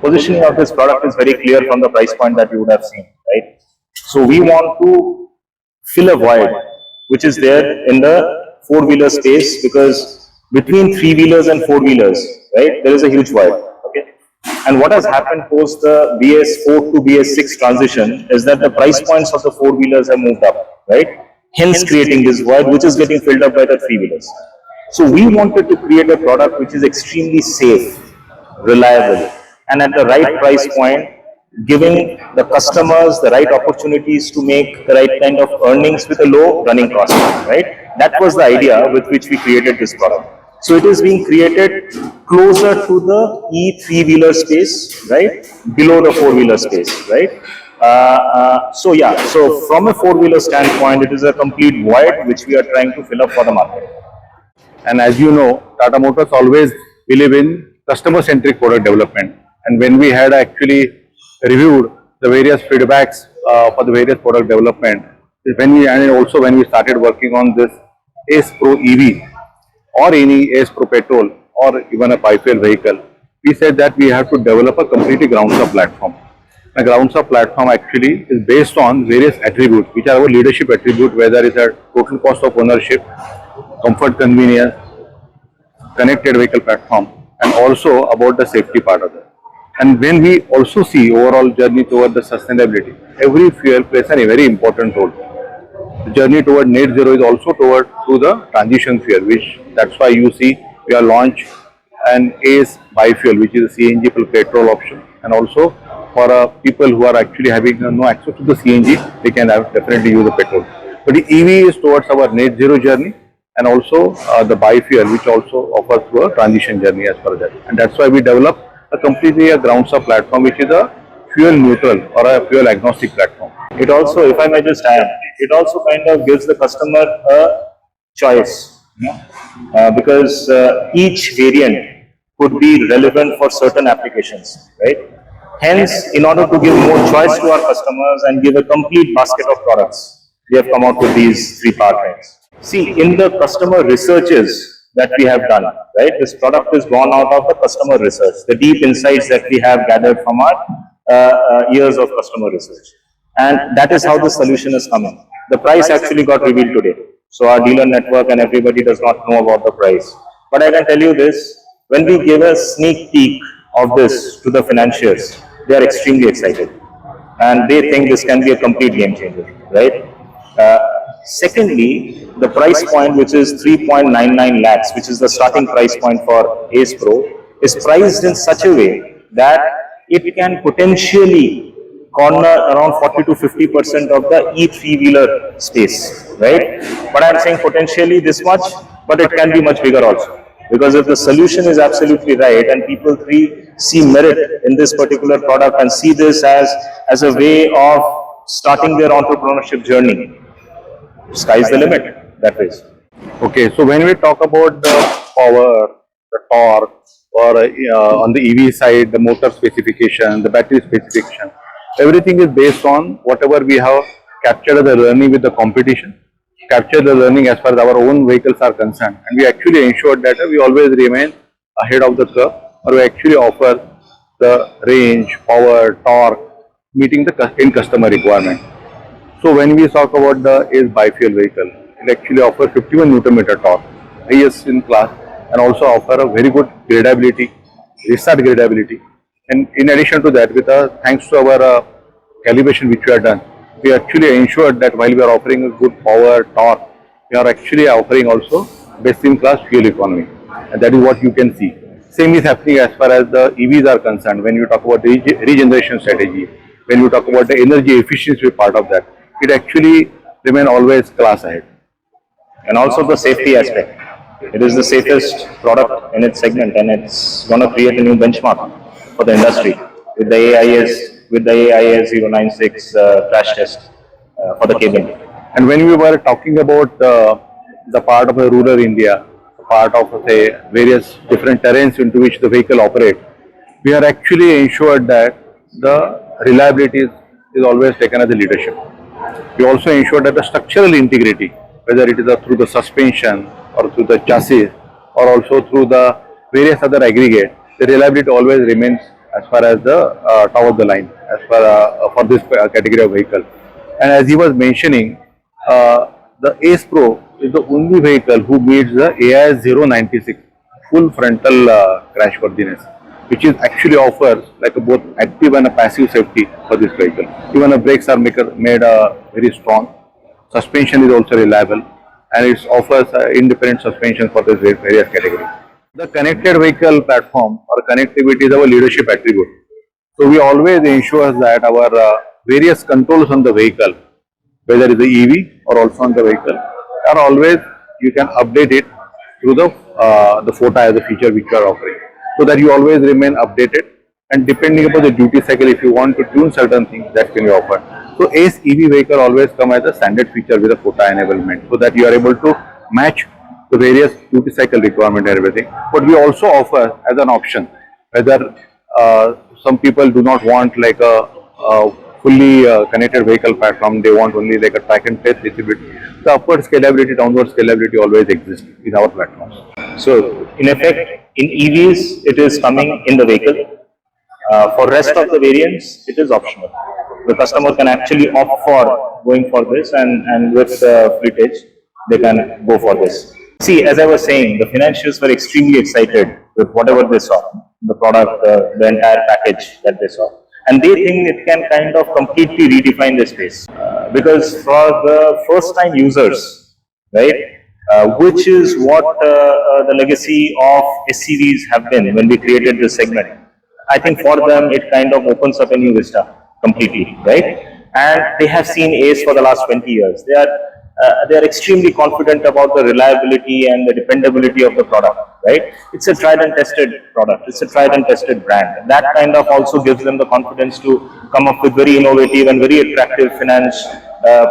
positioning of this product is very clear from the price point that you would have seen, right? So we want to fill a void which is there in the four-wheeler space, because between three-wheelers and four-wheelers, right, there is a huge void. Okay, and what has happened post the BS4 to BS6 transition is that the price points of the four-wheelers have moved up, right? Hence creating this void which is getting filled up by the three-wheelers. So we wanted to create a product which is extremely safe, reliable, and at the right price point, giving the customers the right opportunities to make the right kind of earnings with a low running cost, right? That was the idea with which we created this product. So it is being created closer to the E3-wheeler space, right? Below the four-wheeler space, right? So from a four-wheeler standpoint, it is a complete void which we are trying to fill up for the market. And as you know, Tata Motors always believe in customer-centric product development. And when we had actually reviewed the various feedbacks for the various product development, when we started working on this Ace Pro EV or any Ace Pro petrol or even a bi-fuel vehicle, we said that we have to develop a completely ground-up platform. A ground-up platform actually is based on various attributes, which are our leadership attribute, whether it's a total cost of ownership, comfort, convenience, connected vehicle platform, and also about the safety part of it. And when we also see overall journey toward the sustainability, every fuel plays a very important role. The journey toward net zero is also through the transition fuel, which that's why you see we are launched an Ace biofuel, which is a CNG plus petrol option, and also for people who are actually having no access to the CNG, they can definitely use the petrol. But the EV is towards our net zero journey, and also the biofuel, which also offers through a transition journey as per that. And that's why we develop a completely ground-up platform, which is a fuel neutral or a fuel agnostic platform. It also, if I may just add, it also kind of gives the customer a choice, because each variant could be relevant for certain applications, right? Hence, in order to give more choice to our customers and give a complete basket of products, we have come out with these three powertrains. See, in the customer researches that we have done, right, this product is born out of the customer research, the deep insights that we have gathered from our years of customer research. And that is how the solution is coming. The price actually got revealed today. So our dealer network and everybody does not know about the price. But I can tell you this, when we give a sneak peek of this to the financiers, they are extremely excited. And they think this can be a complete game changer, right? Secondly, the price point, which is 3.99 lakhs, which is the starting price point for Ace Pro, is priced in such a way that it can potentially corner around 40 to 50% of the E3-wheeler space, right? But I'm saying potentially this much, but it can be much bigger also. Because if the solution is absolutely right and people see merit in this particular product and see this as a way of starting their entrepreneurship journey, sky's the limit, that is. Okay, so when we talk about the power, the torque, or on the EV side, the motor specification, the battery specification, everything is based on whatever we have captured the learning with the competition, capture the learning as far as our own vehicles are concerned, and we actually ensure that we always remain ahead of the curve, or we actually offer the range, power, torque, meeting the end customer requirement. So when we talk about the Ace biofuel vehicle, it actually offers 51 Newton meter torque, highest in class, and also offer a very good gradability, restart gradability. And in addition to that, thanks to our calibration which we have done, we actually ensured that while we are offering a good power, torque, we are actually offering also best in class fuel economy, and that is what you can see. Same is happening as far as the EVs are concerned. When you talk about the regeneration strategy, when you talk about the energy efficiency part of that, it actually remain always class ahead. And also the safety aspect. It is the safest product in its segment, and it's going to create a new benchmark for the industry with the AIS 096 crash test for the cabin. And when we were talking about the part of the rural India, part of say various different terrains into which the vehicle operates, we are actually ensured that the reliability is always taken as a leadership. We also ensure that the structural integrity, whether it is through the suspension or through the chassis or also through the various other aggregates, the reliability always remains as far as the top of the line, as for this category of vehicle. And as he was mentioning, the Ace Pro is the only vehicle who meets the AIS 096 full frontal crash worthiness, which is actually offers like a both active and a passive safety for this vehicle. Even the brakes are made very strong. Suspension is also reliable, and it offers independent suspension for this various categories. The connected vehicle platform or connectivity is our leadership attribute. So we always ensure that our various controls on the vehicle, whether it is the EV or also on the vehicle, are always you can update it through the FOTA as a feature which we are offering, so that you always remain updated. And depending upon the duty cycle, if you want to tune certain things, that can be offered. So Ace EV vehicle always come as a standard feature with a FOTA enablement, so that you are able to match the various duty cycle requirement and everything. But we also offer as an option, whether some people do not want like a fully connected vehicle platform, they want only like a track and trace distribution. The upward scalability, downward scalability always exists in our platforms. So in effect, in EVs, it is coming in the vehicle. For rest of the variants, it is optional. The customer can actually opt for going for this, and with fleetage, they can go for this. See, as I was saying, the financials were extremely excited with whatever they saw, the product, the entire package that they saw. And they think it can kind of completely redefine the space. Because for the first time users, right, which is what the legacy of SCVs have been when we created this segment. I think for them, it kind of opens up a new vista completely, right? And they have seen Ace for the last 20 years. They are extremely confident about the reliability and the dependability of the product, right? It's a tried and tested product. It's a tried and tested brand. That kind of also gives them the confidence to come up with very innovative and very attractive finance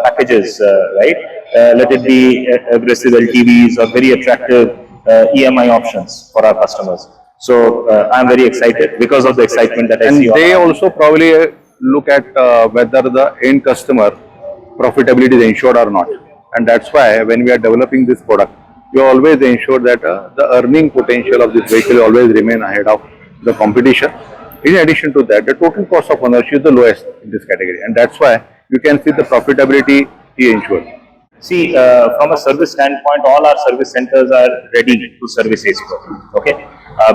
packages, right? Let it be aggressive LTVs or very attractive EMI options for our customers. So I'm very excited because of the excitement that I see. And they also probably look at whether the end customer profitability is ensured or not. And that's why when we are developing this product, we always ensure that the earning potential of this vehicle always remain ahead of the competition. In addition to that, the total cost of ownership is the lowest in this category, and that's why you can see the profitability is ensured. See, from a service standpoint, all our service centers are ready to service Ace Pro. Okay,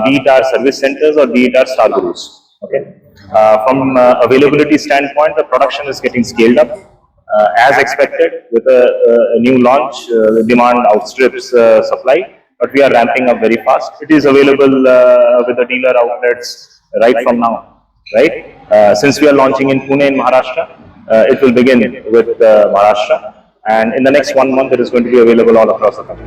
be it our service centers or be it our Star Gurus. Okay, from availability standpoint, the production is getting scaled up as expected. With a new launch, demand outstrips supply, but we are ramping up very fast. It is available with the dealer outlets right from now. Right, since we are launching in Pune in Maharashtra, it will begin with Maharashtra. And in the next 1 month, it is going to be available all across the country.